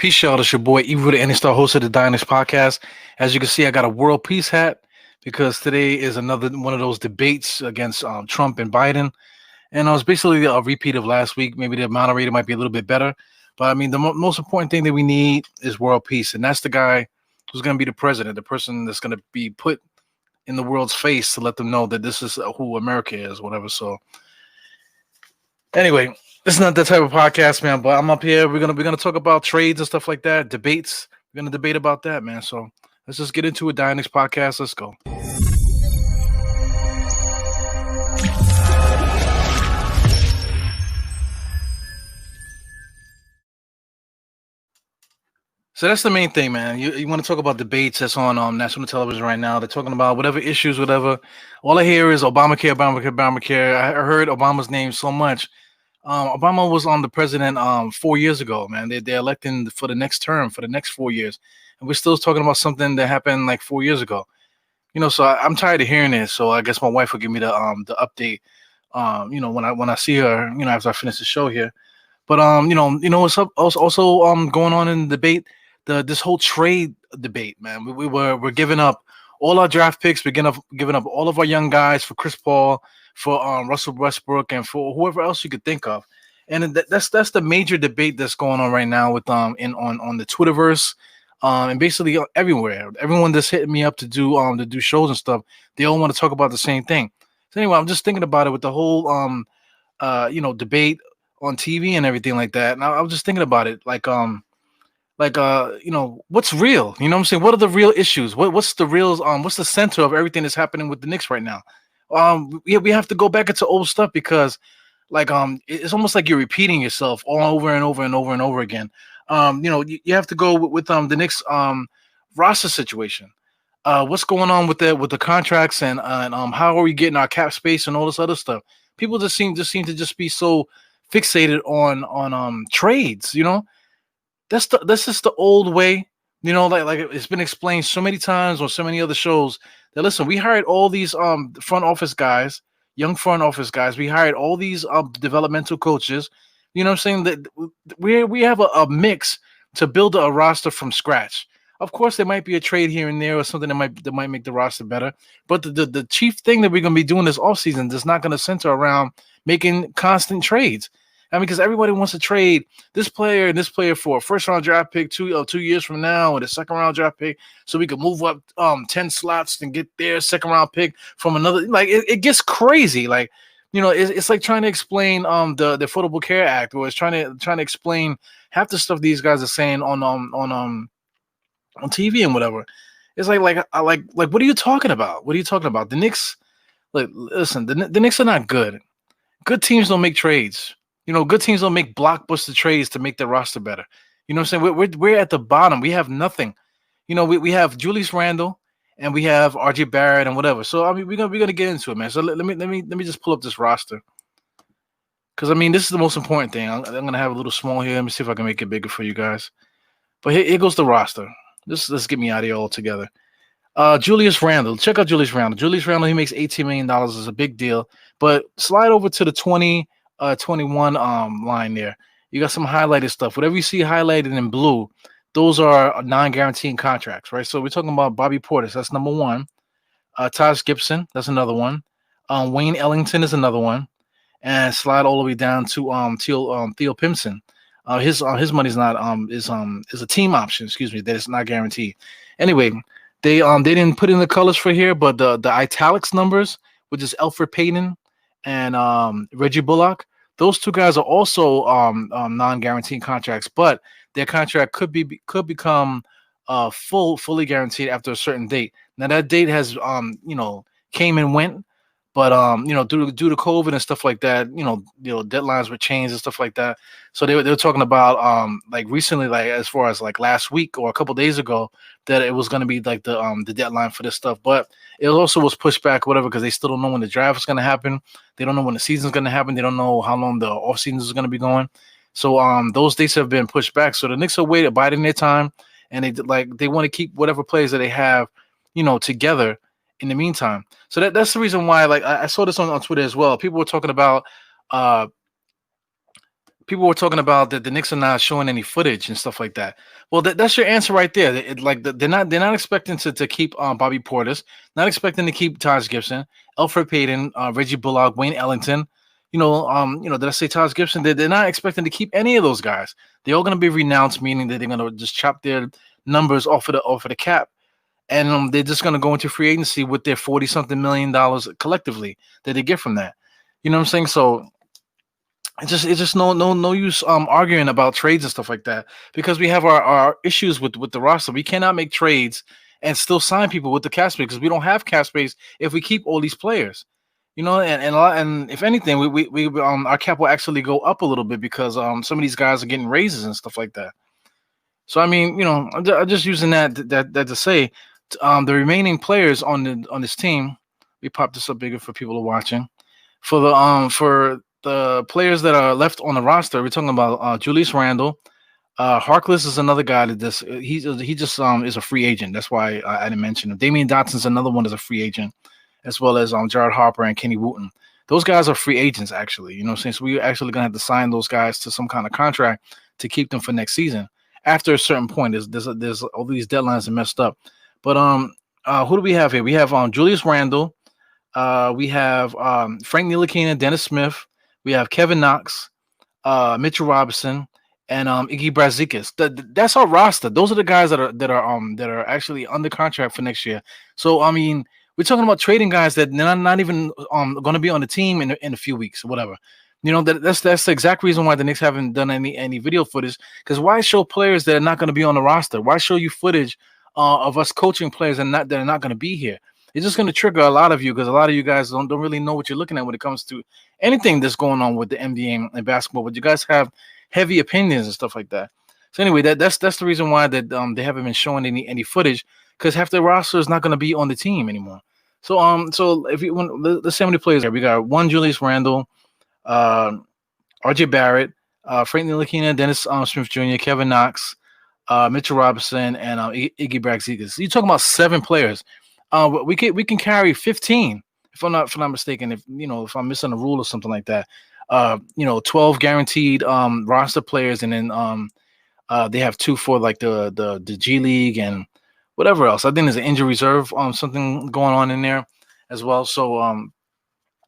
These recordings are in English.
Peace, y'all. It's your boy, Evil the Any Star, host of the Dynasty Podcast. As you can see, I got a world peace hat because today is another one of those debates against Trump and Biden. And it was basically a repeat of last week. Maybe the moderator might be a little bit better. But I mean, the most important thing that we need is world peace. And that's the guy who's going to be the president, the person that's going to be put in the world's face to let them know that this is who America is, whatever. So, anyway, this is not that type of podcast, man. But I'm up here. We're gonna talk about trades and stuff like that, debates. We're gonna debate about that, man. So let's just get into a Dynasty podcast. Let's go. So that's the main thing, man. You want to talk about debates that's on national television right now. They're talking about whatever issues, whatever. All I hear is Obamacare, Obamacare, Obamacare. I heard Obama's name so much. Obama was on the president 4 years ago, man. They're electing for the next term, for the next 4 years. And we're still talking about something that happened like 4 years ago. So I'm tired of hearing this. So I guess my wife will give me the update. When I see her, after I finish the show here. But what's up also going on in the debate, this whole trade debate, man. We're giving up all our draft picks. We're giving up all of our young guys for Chris Paul, for Russell Westbrook, and for whoever else you could think of. And that's the major debate that's going on right now with on the Twitterverse, and basically everywhere. Everyone that's hitting me up to do shows and stuff, they all want to talk about the same thing. So anyway, I'm just thinking about it with the whole debate on TV and everything like that. And I was just thinking about it, what's real? You know what I'm saying? What are the real issues? What's the real what's the center of everything that's happening with the Knicks right now? We have to go back into old stuff because it's almost like you're repeating yourself all over and over and over and over again. You have to go with the Knicks roster situation. What's going on with the contracts and how are we getting our cap space and all this other stuff? People just seem to just be so fixated on trades. That's just the old way. Like it's been explained so many times on so many other shows that listen, we hired all these front office guys, young front office guys. We hired all these developmental coaches. You know what I'm saying? That we have a mix to build a roster from scratch. Of course, there might be a trade here and there or something that might make the roster better. But the chief thing that we're going to be doing this offseason is not going to center around making constant trades. I mean, because everybody wants to trade this player and this player for a first-round draft pick 2 years from now, and a second-round draft pick, so we can move up 10 slots and get their second-round pick from another. Like it gets crazy. Like it's like trying to explain the Affordable Care Act, or it's trying to explain half the stuff these guys are saying on TV and whatever. It's like what are you talking about? What are you talking about? The Knicks, listen, the Knicks are not good. Good teams don't make trades. Good teams don't make blockbuster trades to make their roster better. You know what I'm saying? We're at the bottom. We have nothing. We have Julius Randle and we have RJ Barrett and whatever. So I mean, we're gonna get into it, man. So let me just pull up this roster, because I mean this is the most important thing. I'm gonna have a little small here. Let me see if I can make it bigger for you guys. But here goes the roster. Let's get me out of here altogether. Julius Randle. Check out Julius Randle. Julius Randle, he makes $18 million. Is a big deal. But slide over to the 21 line there. You got some highlighted stuff. Whatever you see highlighted in blue, those are non-guaranteed contracts, right? So we're talking about Bobby Portis. That's number one. Taj Gibson. That's another one. Wayne Ellington is another one. And slide all the way down to Theo Pimpson. His money's not is a team option. Excuse me, that is not guaranteed. Anyway, they didn't put in the colors for here, but the italics numbers, which is Elfrid Payton and Reggie Bullock, those two guys are also non-guaranteed contracts, but their contract could become fully guaranteed after a certain date. Now that date has came and went, but due to COVID and stuff like that, deadlines were changed and stuff like that. So they were talking about like recently, like as far as like last week or a couple days ago, that it was going to be like the deadline for this stuff, but it also was pushed back, whatever, because they still don't know when the draft is going to happen. They don't know when the season is going to happen. They don't know how long the off season is going to be going. So those dates have been pushed back. So the Knicks are biding their time, and they want to keep whatever players that they have, together in the meantime. So that's the reason why. Like I saw this on Twitter as well. People were talking about people were talking about that the Knicks are not showing any footage and stuff like that. Well, that's your answer right there. They're not expecting to keep Bobby Portis, not expecting to keep Taj Gibson, Alfred Payton, Reggie Bullock, Wayne Ellington. Did I say Taj Gibson? They're not expecting to keep any of those guys. They're all going to be renounced, meaning that they're going to just chop their numbers off of the cap, and they're just going to go into free agency with their 40 something million collectively that they get from that. You know what I'm saying? So it's just no use arguing about trades and stuff like that, because we have our issues with the roster. We cannot make trades and still sign people with the cap space, because we don't have cap space if we keep all these players. And if anything, our cap will actually go up a little bit, because some of these guys are getting raises and stuff like that. So I mean, I'm just using that to say, the remaining players on this team. We pop this up bigger for people who are watching. For the players that are left on the roster, we're talking about Julius Randle. Harkless is another guy that he just is a free agent. That's why I didn't mention him. Damian Dotson's another one that's a free agent, as well as Jared Harper and Kenny Wooten. Those guys are free agents, actually. You know what I'm saying? So we're actually gonna have to sign those guys to some kind of contract to keep them for next season. After a certain point, there's all these deadlines are messed up. But who do we have here? We have Julius Randle. We have Frank Ntilikina, Dennis Smith. We have Kevin Knox, Mitchell Robinson, and Iggy Brazdeikis. That's our roster. Those are the guys that are actually under contract for next year. So I mean, we're talking about trading guys that not even going to be on the team in a few weeks or whatever. That's the exact reason why the Knicks haven't done any video footage. Because why show players that are not going to be on the roster? Why show you footage of us coaching players that are not going to be here? It's just going to trigger a lot of you, because a lot of you guys don't really know what you're looking at when it comes to anything that's going on with the NBA and basketball. But you guys have heavy opinions and stuff like that. So anyway, that's the reason why that they haven't been showing any footage, because half the roster is not going to be on the team anymore. So if you want, let's see how many players there. We got one Julius Randle, uh, R.J. Barrett, Frank Ntilikina, Dennis Smith Jr., Kevin Knox, Mitchell Robinson, and Iggy Brazdeikis. You're talking about 7 players. We can carry 15 if I'm not mistaken. If I'm missing a rule or something like that. 12 guaranteed roster players, and then they have 2 for like the G League and whatever else. I think there's an injury reserve something going on in there as well. So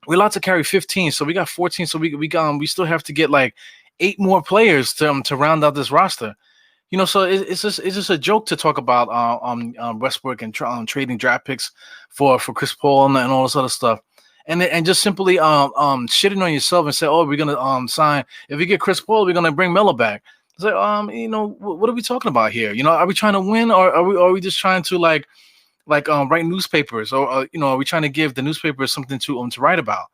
we're allowed to carry 15, so we got 14. So we still have to get like 8 more players to round out this roster. So it's just a joke to talk about Westbrook and trading draft picks for Chris Paul and all this other stuff, and just simply shitting on yourself and say, oh, we're gonna sign, if we get Chris Paul, we're gonna bring Melo back. It's like, what are we talking about here? Are we trying to win, or are we just trying to like write newspapers, or are we trying to give the newspapers something to write about,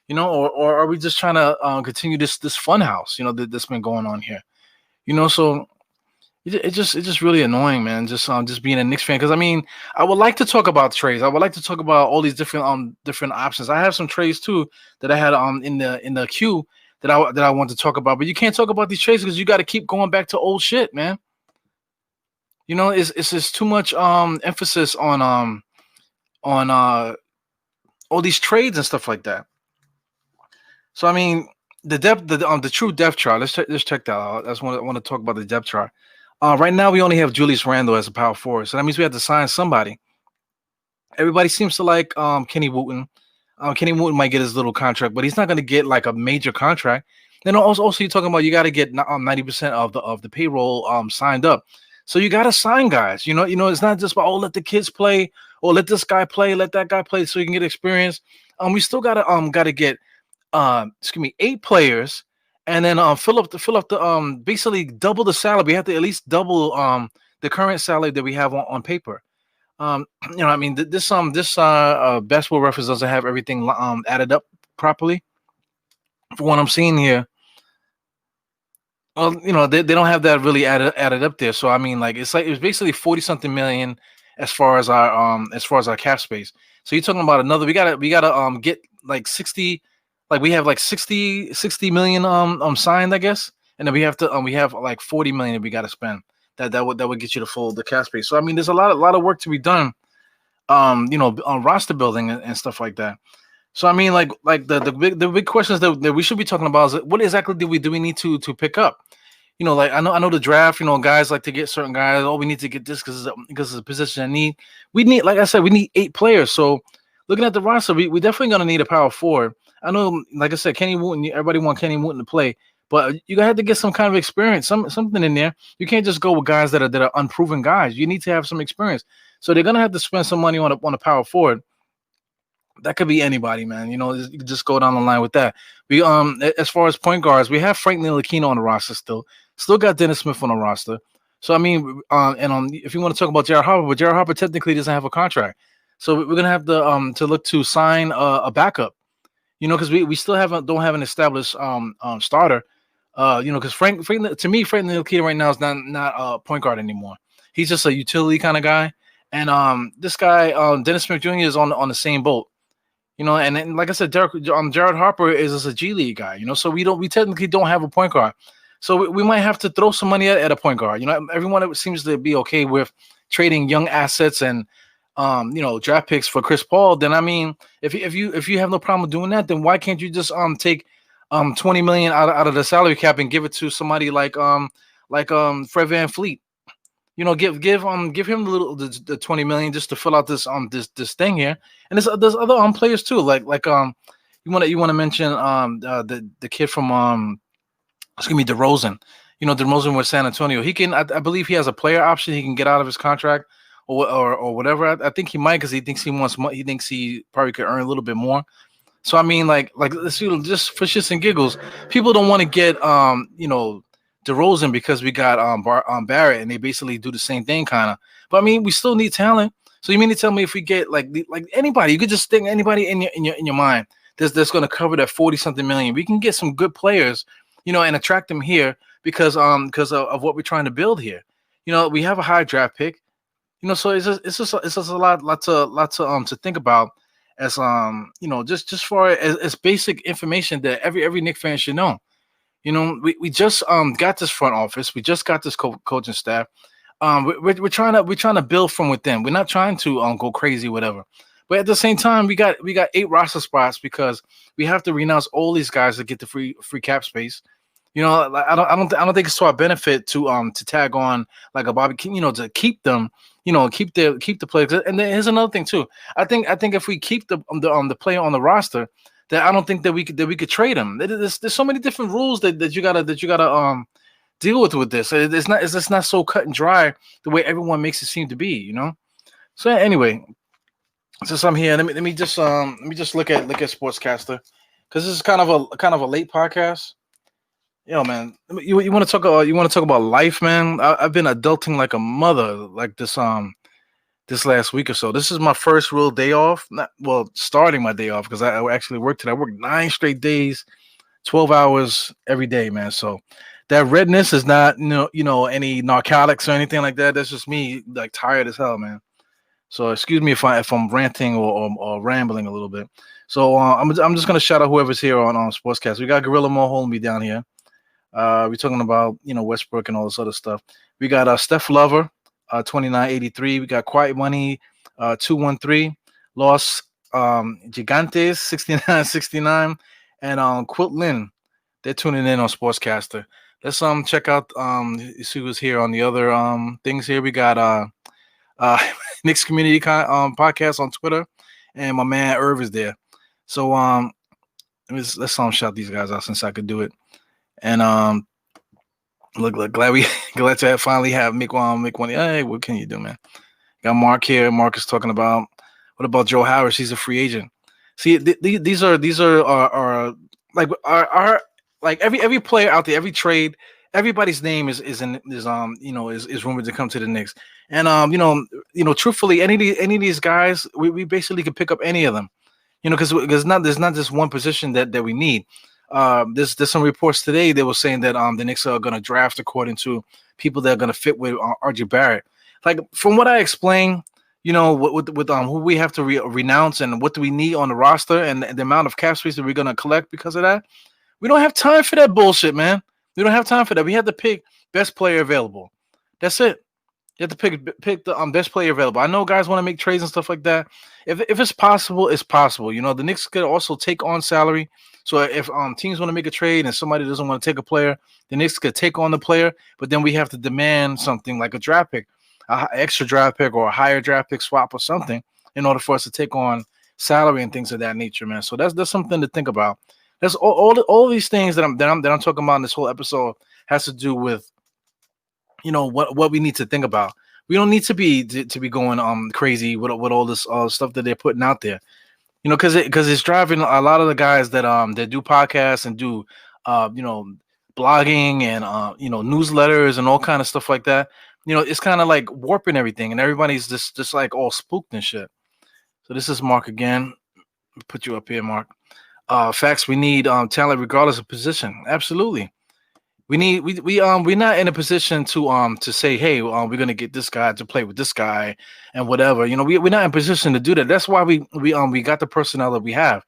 or are we just trying to continue this fun house that's been going on here, so. It's just really annoying, man. Just being a Knicks fan, because I mean, I would like to talk about trades. I would like to talk about all these different options. I have some trades too that I had in the queue that I want to talk about. But you can't talk about these trades because you got to keep going back to old shit, man. It's just too much emphasis on all these trades and stuff like that. So I mean, the true depth chart. Let's check that out. I want to talk about the depth chart. Right now, we only have Julius Randle as a power forward, so that means we have to sign somebody. Everybody seems to like Kenny Wooten. Kenny Wooten might get his little contract, but he's not going to get like a major contract. Then also you're talking about you got to get 90% of the payroll signed up. So you got to sign guys. It's not just about, let the kids play, or let this guy play, let that guy play, so you can get experience. We still gotta get 8 players, and then fill up the basically double the salary. We have to at least double the current salary that we have on paper. I mean, this basketball reference doesn't have everything added up properly. For what I'm seeing here, well, they don't have that really added up there. So I mean, like it's basically 40 something million as far as our cap space. So you're talking about another. We gotta get like 60. Like we have like 60 million signed, I guess, and then we have like 40 million that we got to spend. That would get you the cap space. So I mean, there's a lot of work to be done, on roster building and stuff like that. So I mean, like the big questions that we should be talking about is what exactly do we need to pick up? Like I know the draft. Guys like to get certain guys. Oh, we need to get this because it's a position I need. We need, like I said, we need 8 players. So looking at the roster, we definitely gonna need a power forward. I know, like I said, Kenny Wooten. Everybody want Kenny Wooten to play, but you gotta have to get some kind of experience, something in there. You can't just go with guys that are unproven guys. You need to have some experience. So they're gonna have to spend some money on a power forward. That could be anybody, man. You can just go down the line with that. As far as point guards, we have Frank Ntilikina on the roster still got Dennis Smith on the roster. So I mean, if you want to talk about Jared Harper, but Jared Harper technically doesn't have a contract, so we're gonna have to look to sign a backup. Because we still don't have an established starter. Because Frank to me, Frank Ntilikina right now is not a point guard anymore. He's just a utility kind of guy, and this guy Dennis Smith Jr. is on the same boat. And then, like I said, Jared Harper is just a G League guy. So we technically don't have a point guard. So we might have to throw some money at a point guard. Everyone seems to be okay with trading young assets and draft picks for Chris Paul. Then I mean, if you have no problem doing that, then why can't you just take 20 million out of the salary cap and give it to somebody like Fred VanVleet? Give him the 20 million just to fill out this thing here. And there's other players too, like you want to mention the kid from excuse me, DeRozan. DeRozan with San Antonio. He can, I believe he has a player option. He can get out of his contract or whatever. I think he might, because he thinks he wants he thinks he probably could earn a little bit more. So I mean, like let's just for shits and giggles, people don't want to get DeRozan because we got Barrett, and they basically do the same thing kind of. But I mean, we still need talent. So you mean to tell me if we get like anybody, you could just think anybody in your mind that's going to cover that 40 something million, we can get some good players, and attract them here because of what we're trying to build here. We have a high draft pick. So it's just a lot to think about as just for as basic information that every Knicks fan should know. We just got this front office. We just got this coaching staff. We're trying to build from within. We're not trying to go crazy, whatever. But at the same time, we got 8 roster spots because we have to renounce all these guys to get the free cap space. Like, I don't think it's to our benefit to tag on like a Bobby King, to keep them, keep the players. And then here's another thing too. I think if we keep the player on the roster, that I don't think that we could trade him. There's so many different rules that you gotta deal with this. It's just not so cut and dry the way everyone makes it seem to be. So anyway, since I'm here, let me just look at Sportscaster, because this is kind of a late podcast. Yo, man, you want to talk about life, man? I've been adulting like a mother, like this last week or so. This is my first real day off. Starting my day off, because I actually worked today. I worked 9 straight days, 12 hours every day, man. So that redness is not any narcotics or anything like that. That's just me, like, tired as hell, man. So excuse me if I'm ranting or rambling a little bit. So I'm just gonna shout out whoever's here on Sportscast. We got Gorilla Mo holding me down here. We're talking about Westbrook and all this other stuff. We got Steph Lover, 2983. We got Quiet Money, 213. Los Gigantes, 6969, and Quilt Lynn. They're tuning in on Sportscaster. Let's check out see who's here on the other things here. We got Knicks Community Podcast on Twitter, and my man Irv is there. So let's shout these guys out since I could do it. And look, glad to finally have make one. Hey, what can you do, man? Got Mark here. Mark is talking about, what about Joe Harris? He's a free agent. See, these are like our like every player out there, every trade, everybody's name is rumored to come to the Knicks. And truthfully, any of these guys, we basically could pick up any of them. Because there's not just one position that we need. There's some reports today that were saying that the Knicks are going to draft according to people that are going to fit with RJ Barrett. Like, from what I explained, with who we have to renounce and what do we need on the roster and the amount of cap space that we're going to collect because of that, we don't have time for that bullshit, man. We don't have time for that. We have to pick best player available. That's it. You have to pick the best player available. I know guys want to make trades and stuff like that. If it's possible, it's possible. You know, the Knicks could also take on salary. So if teams want to make a trade and somebody doesn't want to take a player, the Knicks could take on the player, but then we have to demand something like a draft pick, extra draft pick or a higher draft pick swap or something in order for us to take on salary and things of that nature, man. So that's something to think about. That's all these things that I'm talking about in this whole episode has to do with what we need to think about. We don't need to be going crazy with all this stuff that they're putting out there. Because it's driving a lot of the guys that do podcasts and do you know blogging and newsletters and all kind of stuff like that. It's kind of like warping everything, and everybody's just like all spooked and shit. So this is Mark again. Put you up here, Mark. Facts. We need talent regardless of position. Absolutely. We're not in a position to say, hey, we're gonna get this guy to play with this guy and whatever. We're not in position to do that. That's why we got the personnel that we have.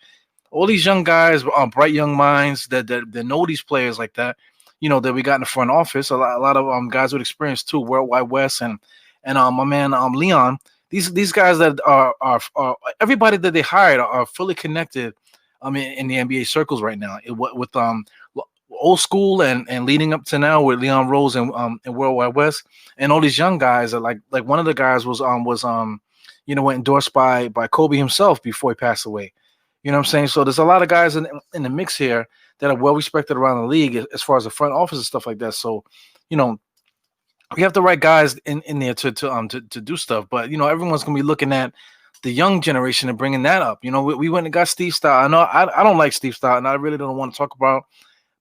All these young guys, bright young minds that know these players like that. That we got in the front office. A lot of guys with experience too. Worldwide West and my man Leon. These guys that are everybody that they hired are fully connected. In the NBA circles right now. With old school and leading up to now with Leon Rose and Worldwide West and all these young guys are like one of the guys endorsed by Kobe himself before he passed away. You know what I'm saying? So there's a lot of guys in the mix here that are well respected around the league as far as the front office and stuff like that. So, we have the right guys in there to do stuff. But everyone's gonna be looking at the young generation and bringing that up. We went and got Steve Stout. I know I don't like Steve Stout, and I really don't want to talk about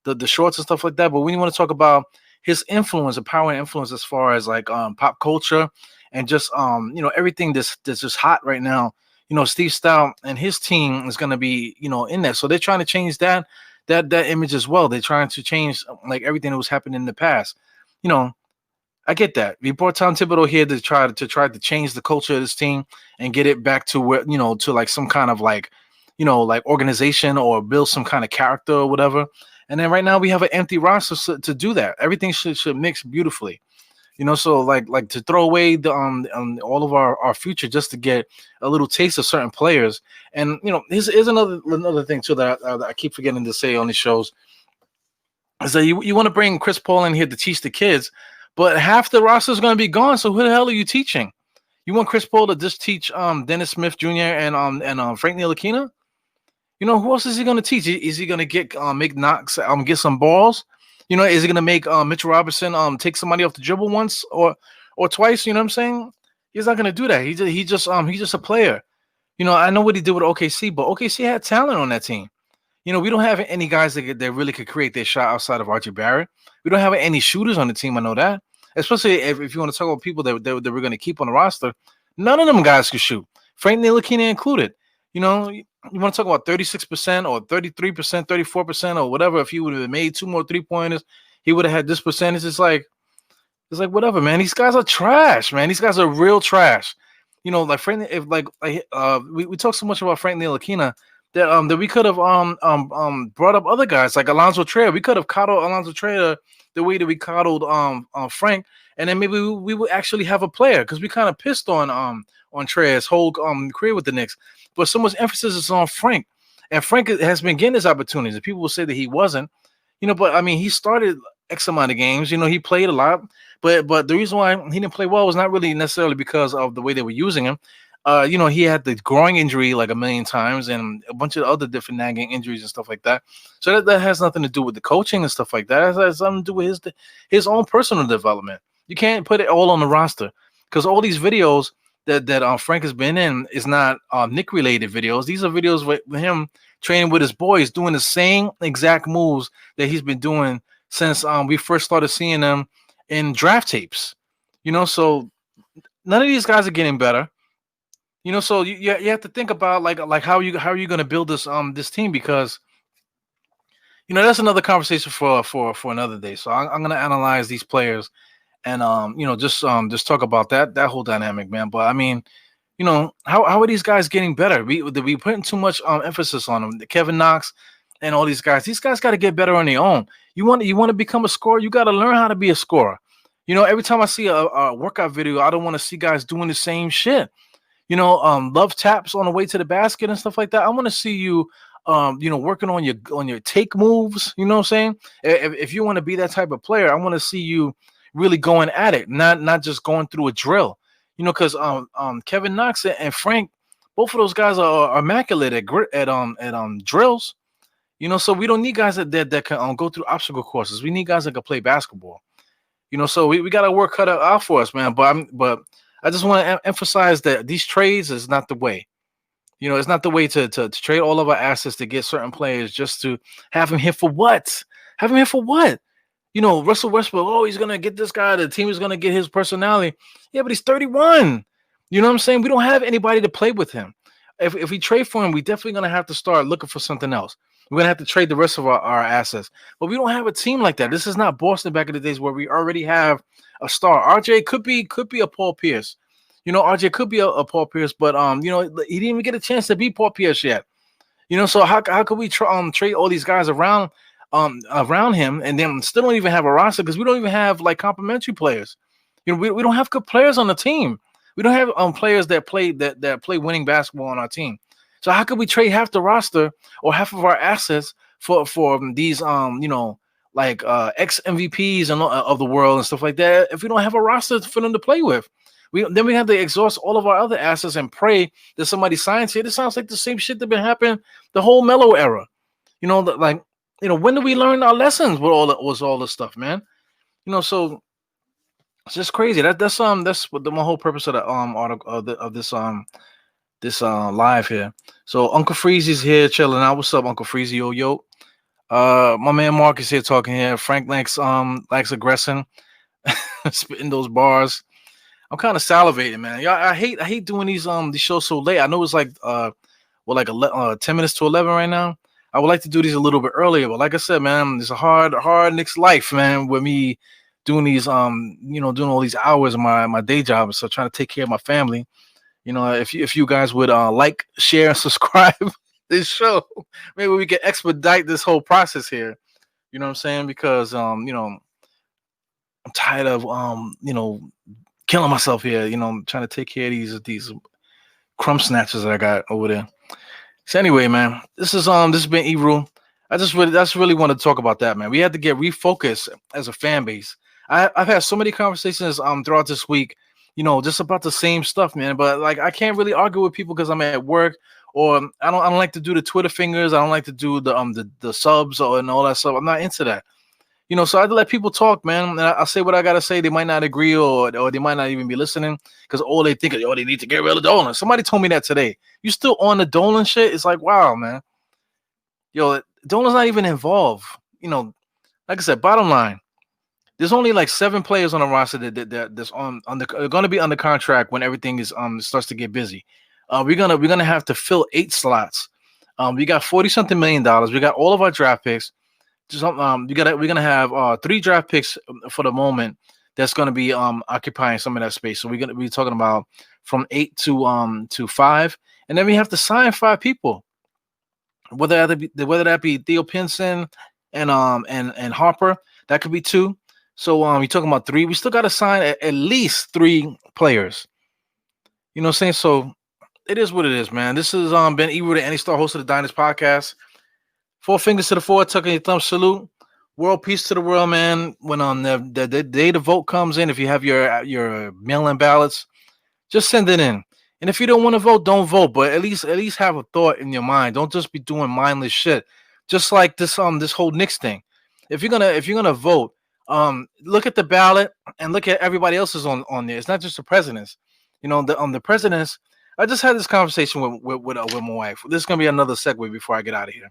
the shorts and stuff like that. But when you want to talk about his influence, the power and influence as far as like pop culture and just everything that's just hot right now. Steve Stout and his team is going to be in that. So they're trying to change that image as well. They're trying to change like everything that was happening in the past. I get that. We brought Tom Thibodeau here to try to change the culture of this team and get it back to where to like some kind of like like organization or build some kind of character or whatever. And then right now we have an empty roster to do that. Everything should mix beautifully. So like to throw away the all of our future just to get a little taste of certain players. And here's another thing too that I keep forgetting to say on these shows is that you want to bring Chris Paul in here to teach the kids, but half the roster is going to be gone. So who the hell are you teaching? You want Chris Paul to just teach Dennis Smith Jr. and Frank Ntilikina? Who else is he going to teach? Is he going to get make Knox get some balls? Is he going to make Mitchell Robinson take somebody off the dribble once or twice? You know what I'm saying? He's not going to do that. He's just a player. I know what he did with OKC, but OKC had talent on that team. We don't have any guys that really could create their shot outside of Archie Barrett. We don't have any shooters on the team. I know that. Especially if you want to talk about people that we're going to keep on the roster. None of them guys can shoot. Frank Ntilikina included. You want to talk about 36% or 33%, 34% or whatever. If he would have made 2 more 3-pointers, he would have had this percentage. It's like whatever, man. These guys are trash, man. These guys are real trash. Like Frank. If we talk so much about Frank Ntilikina that we could have brought up other guys like Alonzo Trier. We could have coddled Alonzo Trier the way that we coddled Frank, and then maybe we would actually have a player because we kind of pissed on Trier's whole career with the Knicks. But so much emphasis is on Frank, and Frank has been getting his opportunities. And people will say that he wasn't, but I mean he started X amount of games. He played a lot, but the reason why he didn't play well was not really necessarily because of the way they were using him. He had the groin injury like a million times and a bunch of other different nagging injuries and stuff like that. So that has nothing to do with the coaching and stuff like that. It has something to do with his own personal development. You can't put it all on the roster because all these videos that Frank has been in is not Nick related videos. These are videos with him training with his boys, doing the same exact moves that he's been doing since we first started seeing them in draft tapes. So none of these guys are getting better. So you have to think about like how are you going to build this team, because that's another conversation for another day. So I'm going to analyze these players and just talk about that whole dynamic, man. But I mean, how are these guys getting better? We putting too much emphasis on them. Kevin Knox and all these guys. These guys got to get better on their own. You want to become a scorer, you got to learn how to be a scorer. Every time I see a workout video, I don't want to see guys doing the same shit. Love taps on the way to the basket and stuff like that. I want to see you, working on your take moves. You know what I'm saying? If you want to be that type of player, I want to see you really going at it, not just going through a drill. Because Kevin Knox and Frank, both of those guys are immaculate at drills. So we don't need guys that can go through obstacle courses. We need guys that can play basketball. So we got to work cut out for us, man. But I just want to emphasize that these trades is not the way. It's not the way to trade all of our assets to get certain players just to have him here for what? Have him here for what? Russell Westbrook, oh, he's gonna get this guy. The team is gonna get his personality. Yeah, but he's 31. You know what I'm saying? We don't have anybody to play with him. If we trade for him, we definitely gonna have to start looking for something else. We're gonna have to trade the rest of our assets. But we don't have a team like that. This is not Boston back in the days where we already have a star. RJ could be a Paul Pierce. RJ could be a Paul Pierce, but he didn't even get a chance to be Paul Pierce yet. So how could we trade all these guys around him and then still don't even have a roster because we don't even have like complementary players. We don't have good players on the team. We don't have players that play winning basketball on our team. So how could we trade half the roster or half of our assets for these ex MVPs and of the world and stuff like that if we don't have a roster for them to play with? Then we have to exhaust all of our other assets and pray that somebody signs here. This sounds like the same shit that been happening the whole Melo era. When do we learn our lessons with all this stuff, man? So it's just crazy. That's what my whole purpose of the article of this live here. So Uncle Freezy's here chilling out. What's up, Uncle Freezy? Yo. My man Mark is here talking here. Frank likes aggressing, spitting those bars. I'm kind of salivating, man. Yeah, I hate doing these shows so late. I know it's like 10 minutes to 11 right now. I would like to do these a little bit earlier, but like I said, man, it's a hard Knicks life, man, with me doing these doing all these hours of my day job, so trying to take care of my family. If you guys would like, share, and subscribe this show, maybe we can expedite this whole process here. You know what I'm saying? Because I'm tired of killing myself here. Trying to take care of these crumb snatchers that I got over there. So anyway, man, this has been Ebru. I just really want to talk about that, man. We had to get refocused as a fan base. I've had so many conversations throughout this week, just about the same stuff, man. But like, I can't really argue with people because I'm at work, or I don't like to do the Twitter fingers. I don't like to do the subs and all that stuff. I'm not into that. So I had to let people talk, man. And I say what I gotta say. They might not agree, or they might not even be listening because all they think is, they need to get rid of Dolan. Somebody told me that today. You still on the Dolan shit? It's like, wow, man. Dolan's not even involved. Like I said, bottom line, there's only like 7 players on the roster that's going to be under contract when everything is starts to get busy. We're gonna have to fill 8 slots. We got $40-something million. We got all of our draft picks. We're gonna have 3 draft picks for the moment that's gonna be occupying some of that space. So we're gonna be talking about from 8 to 5, and then we have to sign 5 people. Whether that be Theo Pinson and Harper, that could be 2. So you're talking about 3. We still got to sign at least 3 players. You know what I'm saying? So it is what it is, man. This has been Ebru, the Any Star host of the Diners Podcast. 4 fingers to the forehead, tucking your thumb, salute. World peace to the world, man. When the day the vote comes in, if you have your mail-in ballots, just send it in. And if you don't want to vote, don't vote. But at least have a thought in your mind. Don't just be doing mindless shit. Just like this whole Knicks thing. If you're gonna vote, look at the ballot and look at everybody else's on there. It's not just the presidents. The presidents. I just had this conversation with my wife. This is gonna be another segue before I get out of here.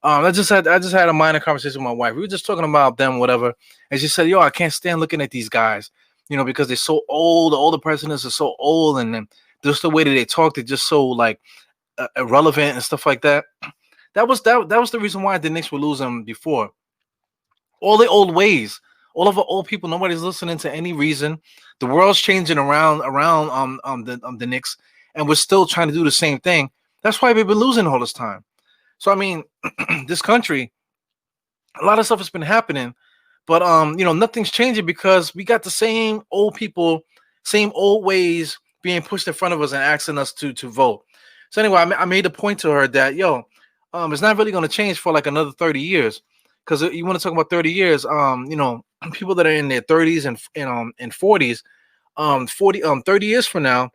I just had a minor conversation with my wife. We were just talking about them, whatever. And she said, I can't stand looking at these guys, because they're so old. All the presidents are so old, and then just the way that they talk, they're just so like irrelevant and stuff like that. That was the reason why the Knicks were losing before. All the old ways, all of the old people, nobody's listening to any reason. The world's changing around the Knicks, and we're still trying to do the same thing. That's why we've been losing all this time. So I mean, this country, a lot of stuff has been happening, But nothing's changing because we got the same old people, same old ways being pushed in front of us and asking us to vote. So anyway, I made a point to her that it's not really going to change for like another 30 years. Because you want to talk about 30 years, people that are in their 30s and 40s, 30 years from now,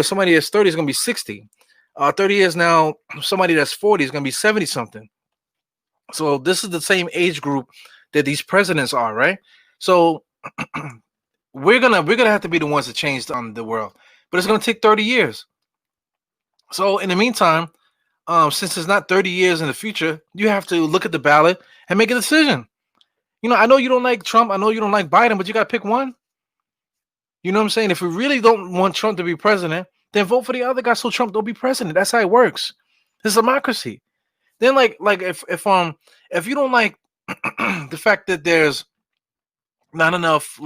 somebody that's 30 is going to be 60. 30 years now, somebody that's 40 is going to be 70 something. So this is the same age group that these presidents are, right? So we're gonna have to be the ones to change the world, but it's gonna take 30 years. So in the meantime, since it's not 30 years in the future, you have to look at the ballot and make a decision. I know you don't like Trump, I know you don't like Biden, but you gotta pick one. You know what I'm saying? If we really don't want Trump to be president, then vote for the other guy so Trump don't be president. That's how it works. It's democracy. Then like if you don't like the fact that there's not enough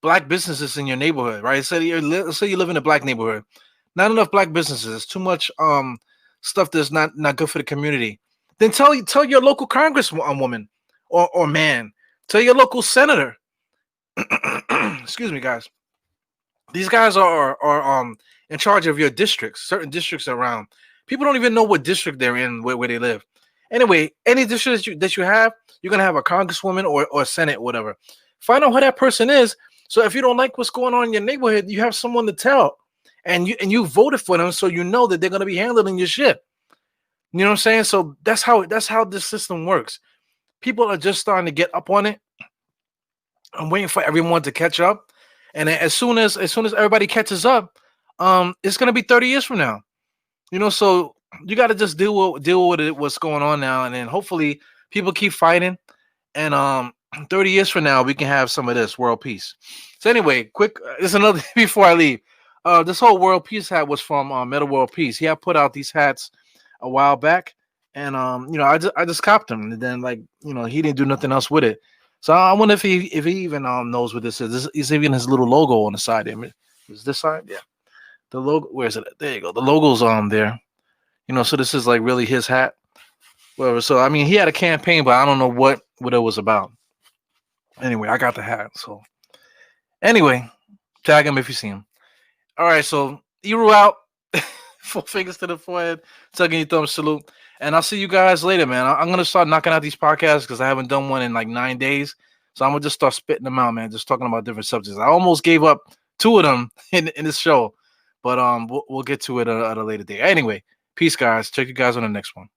black businesses in your neighborhood, right? Let's say you live in a black neighborhood, not enough black businesses, too much stuff that's not good for the community. Then tell your local congresswoman or man, tell your local senator. Excuse me, guys. These guys are in charge of your districts, certain districts around. People don't even know what district they're in, where they live. Anyway, any district that you have, you're gonna have a congresswoman or senate, or whatever. Find out who that person is. So if you don't like what's going on in your neighborhood, you have someone to tell, and you voted for them, so you know that they're gonna be handling your shit. You know what I'm saying? So that's how this system works. People are just starting to get up on it. I'm waiting for everyone to catch up, and as soon as everybody catches up, it's gonna be 30 years from now. So you got to just deal with it, what's going on now, and then hopefully people keep fighting, and 30 years from now we can have some of this world peace. So anyway, quick, there's another before I leave. This whole world peace hat was from Metal World Peace. He had put out these hats a while back, and I just copped them, and then he didn't do nothing else with it. So I wonder if he even knows what this is. This is even his little logo on the side. Is this side? Yeah. The logo, where is it? There you go. The logo's there. So this is like really his hat. Whatever. So I mean, he had a campaign, but I don't know what it was about. Anyway, I got the hat. So anyway, tag him if you see him. All right. So Eru out. 4 fingers to the forehead. Tugging your thumb salute. And I'll see you guys later, man. I'm gonna start knocking out these podcasts because I haven't done one in like 9 days. So I'm gonna just start spitting them out, man. Just talking about different subjects. I almost gave up 2 of them in this show. But we'll get to it at a later date. Anyway, peace, guys. Check you guys on the next one.